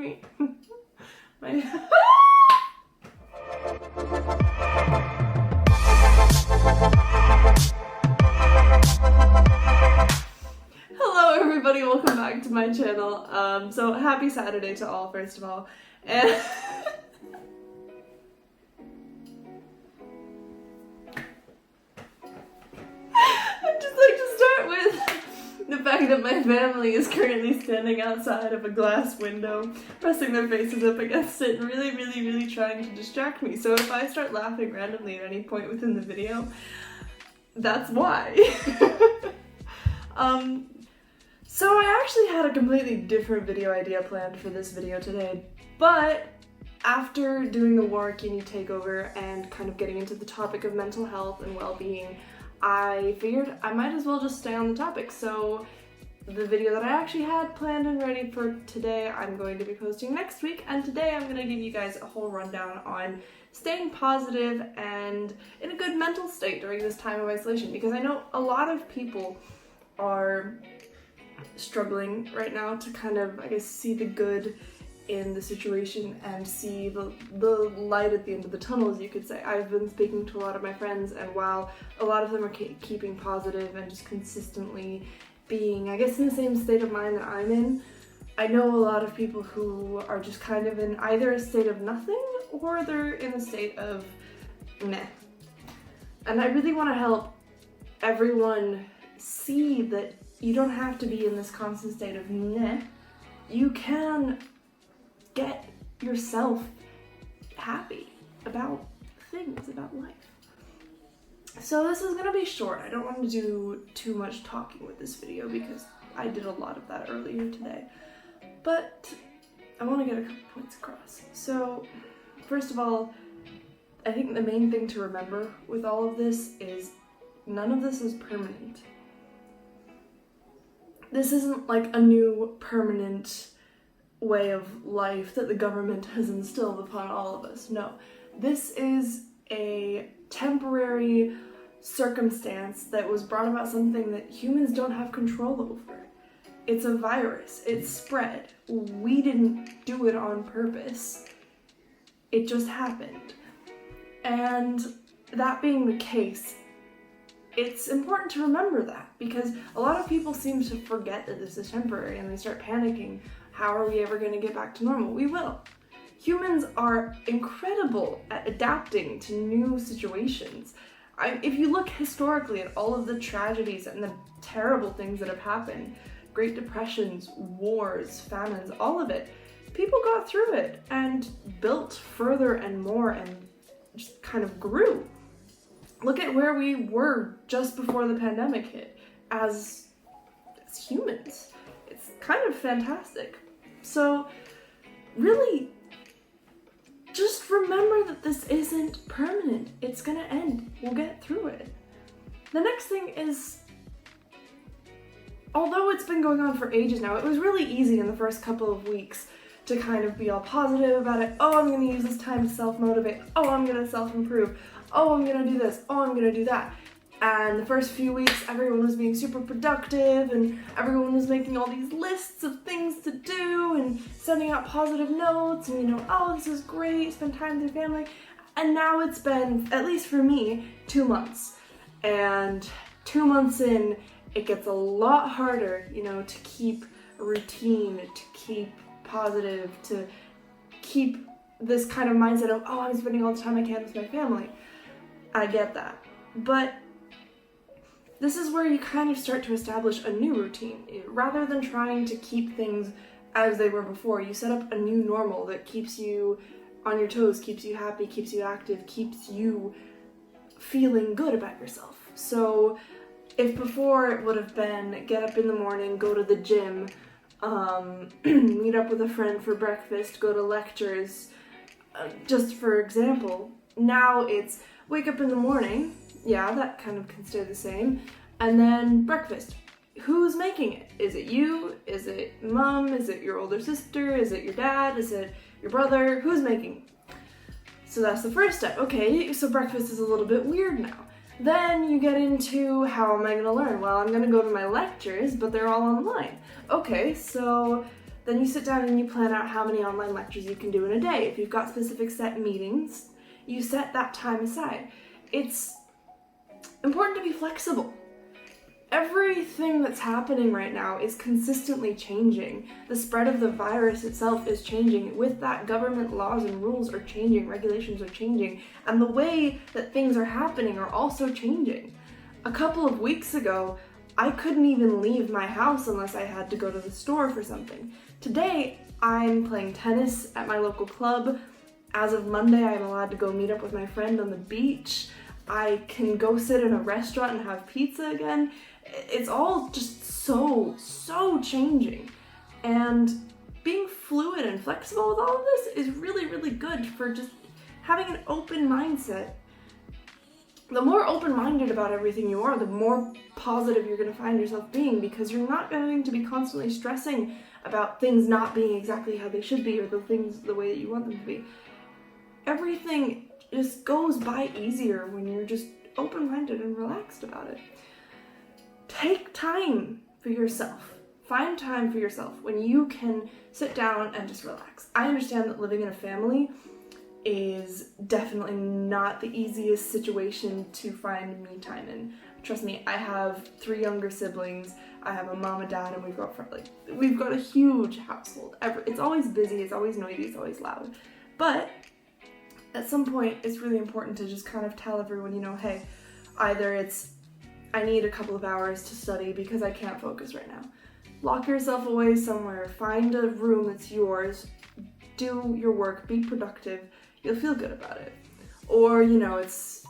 me. My Hello everybody, welcome back to my channel. So happy Saturday to all, first of all. And I'd just like to start with the fact that my family is currently standing outside of a glass window, pressing their faces up against it and really trying to distract me. So if I start laughing randomly at any point within the video, that's why. So I actually had a completely different video idea planned for this video today, but after doing the Warrakini takeover and kind of getting into the topic of mental health and well-being, I figured I might as well just stay on the topic. So the video that I actually had planned and ready for today, I'm going to be posting next week, and today I'm going to give you guys a whole rundown on staying positive and in a good mental state during this time of isolation, because I know a lot of people are struggling right now to kind of, I guess, see the good in the situation and see the light at the end of the tunnel, as you could say. I've been speaking to a lot of my friends, and while a lot of them are keeping positive and just consistently being, I guess, in the same state of mind that I'm in, I know a lot of people who are just kind of in either a state of nothing or they're in a state of meh. And I really want to help everyone see that you don't have to be in this constant state of meh. You can get yourself happy about things, about life. So this is gonna be short. I don't want to do too much talking with this video because I did a lot of that earlier today. But I want to get a couple points across. So first of all, I think the main thing to remember with all of this is none of this is permanent. This isn't like a new permanent way of life that the government has instilled upon all of us. No, this is a temporary circumstance that was brought about something that humans don't have control over. It's a virus. It's spread. We didn't do it on purpose. It just happened. And that being the case, it's important to remember that, because a lot of people seem to forget that this is temporary and they start panicking. How are we ever going to get back to normal? We will. Humans are incredible at adapting to new situations. If you look historically at all of the tragedies and the terrible things that have happened, Great Depressions, wars, famines, all of it, people got through it and built further and more and just kind of grew. Look at where we were just before the pandemic hit as humans. It's kind of fantastic. So really, just remember that this isn't permanent. It's gonna end. We'll get through it. The next thing is, although it's been going on for ages now, it was really easy in the first couple of weeks to kind of be all positive about it. Oh, I'm gonna use this time to self-motivate. Oh, I'm gonna self-improve. Oh, I'm gonna do this. Oh, I'm gonna do that. And the first few weeks, everyone was being super productive and everyone was making all these lists of things to do and sending out positive notes and, oh, this is great, spend time with your family. And now it's been, at least for me, 2 months. And 2 months in, it gets a lot harder, to keep a routine, to keep positive, to keep this kind of mindset of, oh, I'm spending all the time I can with my family. I get that. But this is where you kind of start to establish a new routine. Rather than trying to keep things as they were before, you set up a new normal that keeps you on your toes, keeps you happy, keeps you active, keeps you feeling good about yourself. So if before it would have been get up in the morning, go to the gym, meet up with a friend for breakfast, go to lectures, just for example, now it's wake up in the morning, yeah, that kind of can stay the same, and then breakfast. Who's making it? Is it you? Is it mom? Is it your older sister? Is it your dad? Is it your brother? Who's making it? So that's the first step. Okay, so breakfast is a little bit weird now. Then you get into, how am I going to learn? Well, I'm going to go to my lectures, but they're all online. Okay, so Then you sit down and you plan out how many online lectures you can do in a day. If you've got specific set meetings, you set that time aside. It's important to be flexible. Everything that's happening right now is consistently changing. The spread of the virus itself is changing. With that, government laws and rules are changing, regulations are changing, and the way that things are happening are also changing. A couple of weeks ago, I couldn't even leave my house unless I had to go to the store for something. Today, I'm playing tennis at my local club. As of Monday, I'm allowed to go meet up with my friend on the beach. I can go sit in a restaurant and have pizza again. It's all just so changing. And being fluid and flexible with all of this is really, really good for just having an open mindset. The more open-minded about everything you are, the more positive you're going to find yourself being, because you're not going to be constantly stressing about things not being exactly how they should be or the things the way that you want them to be. Everything just goes by easier when you're just open-minded and relaxed about it. Take time for yourself. Find time for yourself when you can sit down and just relax. I understand that living in a family is definitely not the easiest situation to find me time in. Trust me, I have 3 younger siblings. I have a mom and dad, and we've got a huge household. It's always busy, it's always noisy, it's always loud. But at some point, it's really important to just kind of tell everyone, hey, either it's I need a couple of hours to study because I can't focus right now. Lock yourself away somewhere, find a room that's yours, do your work, be productive. You'll feel good about it. Or, it's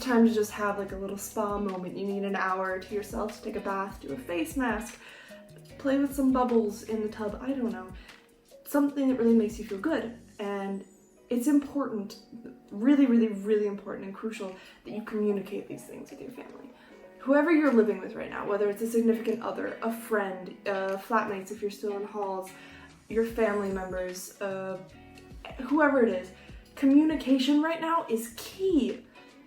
time to just have like a little spa moment. You need an hour to yourself to take a bath, do a face mask, play with some bubbles in the tub, I don't know. Something that really makes you feel good. And it's important, really, really, really important and crucial that you communicate these things with your family. Whoever you're living with right now, whether it's a significant other, a friend, flatmates if you're still in halls, your family members, whoever it is, communication right now is key.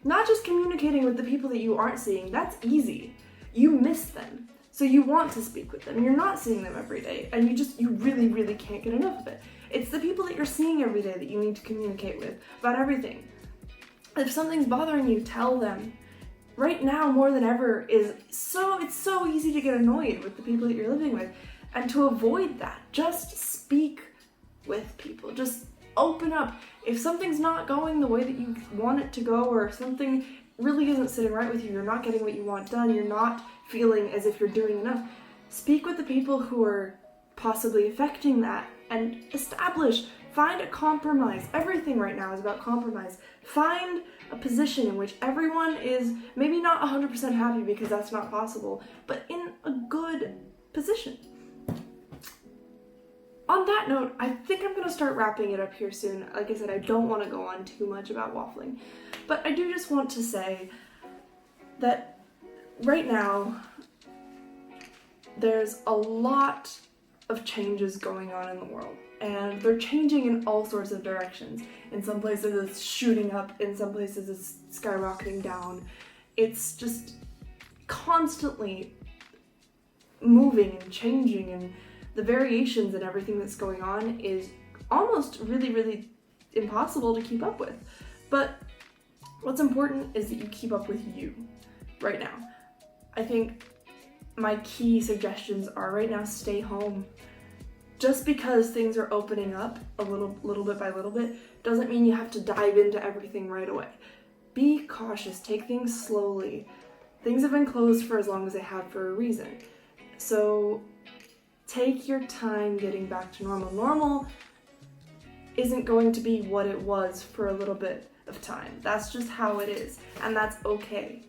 Not just communicating with the people that you aren't seeing, that's easy. You miss them, so you want to speak with them. You're not seeing them every day, and you really, really can't get enough of it. It's the people that you're seeing every day that you need to communicate with about everything. If something's bothering you, tell them. Right now, more than ever, it's so easy to get annoyed with the people that you're living with. And to avoid that, just speak with people. Just open up. If something's not going the way that you want it to go, or if something really isn't sitting right with you, you're not getting what you want done, you're not feeling as if you're doing enough, speak with the people who are possibly affecting that and find a compromise. Everything right now is about compromise. Find a position in which everyone is maybe not 100% happy, because that's not possible, but in a good position. On that note, I think I'm going to start wrapping it up here soon. Like I said, I don't want to go on too much about waffling, but I do just want to say that right now, there's a lot of changes going on in the world, and they're changing in all sorts of directions. In some places it's shooting up, in some places it's skyrocketing down. It's just constantly moving and changing, and the variations and everything that's going on is almost really, really impossible to keep up with. But what's important is that you keep up with you right now. I think my key suggestions are right now, stay home. Just because things are opening up a little bit by little bit doesn't mean you have to dive into everything right away. Be cautious, take things slowly. Things have been closed for as long as they have for a reason. So take your time getting back to normal. Normal isn't going to be what it was for a little bit of time. That's just how it is, and that's okay.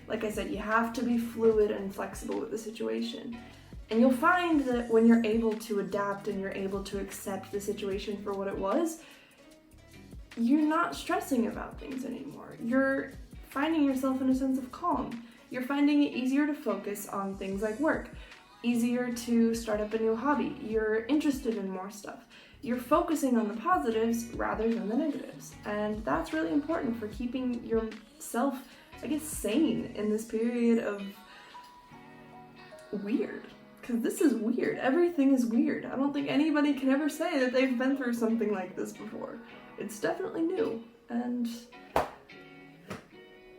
Like I said, you have to be fluid and flexible with the situation. And you'll find that when you're able to adapt and you're able to accept the situation for what it was, you're not stressing about things anymore. You're finding yourself in a sense of calm. You're finding it easier to focus on things like work, easier to start up a new hobby. You're interested in more stuff. You're focusing on the positives rather than the negatives. And that's really important for keeping yourself, I guess, sane in this period of weird. because this is weird. Everything is weird. I don't think anybody can ever say that they've been through something like this before. It's definitely new, and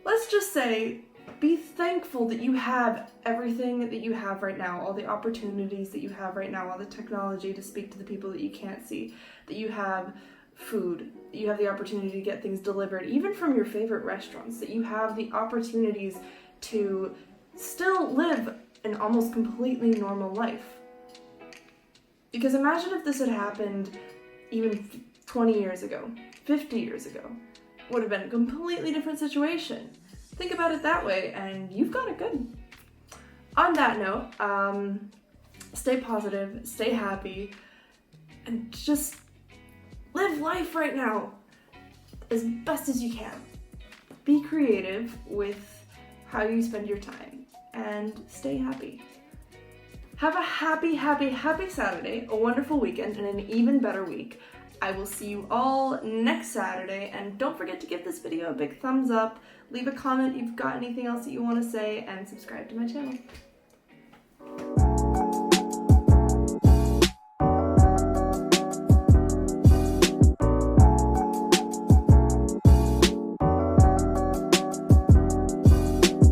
let's just say, be thankful that you have everything that you have right now, all the opportunities that you have right now, all the technology to speak to the people that you can't see, that you have food, that you have the opportunity to get things delivered, even from your favorite restaurants, that you have the opportunities to still live an almost completely normal life. Because imagine if this had happened even 20 years ago, 50 years ago. Would have been a completely different situation. Think about it that way, and you've got it good. On that note, stay positive, stay happy, and just live life right now as best as you can. Be creative with how you spend your time, and stay happy. Have a happy, happy, happy Saturday, a wonderful weekend, and an even better week. I will see you all next Saturday, and don't forget to give this video a big thumbs up, leave a comment if you've got anything else that you want to say, and subscribe to my channel.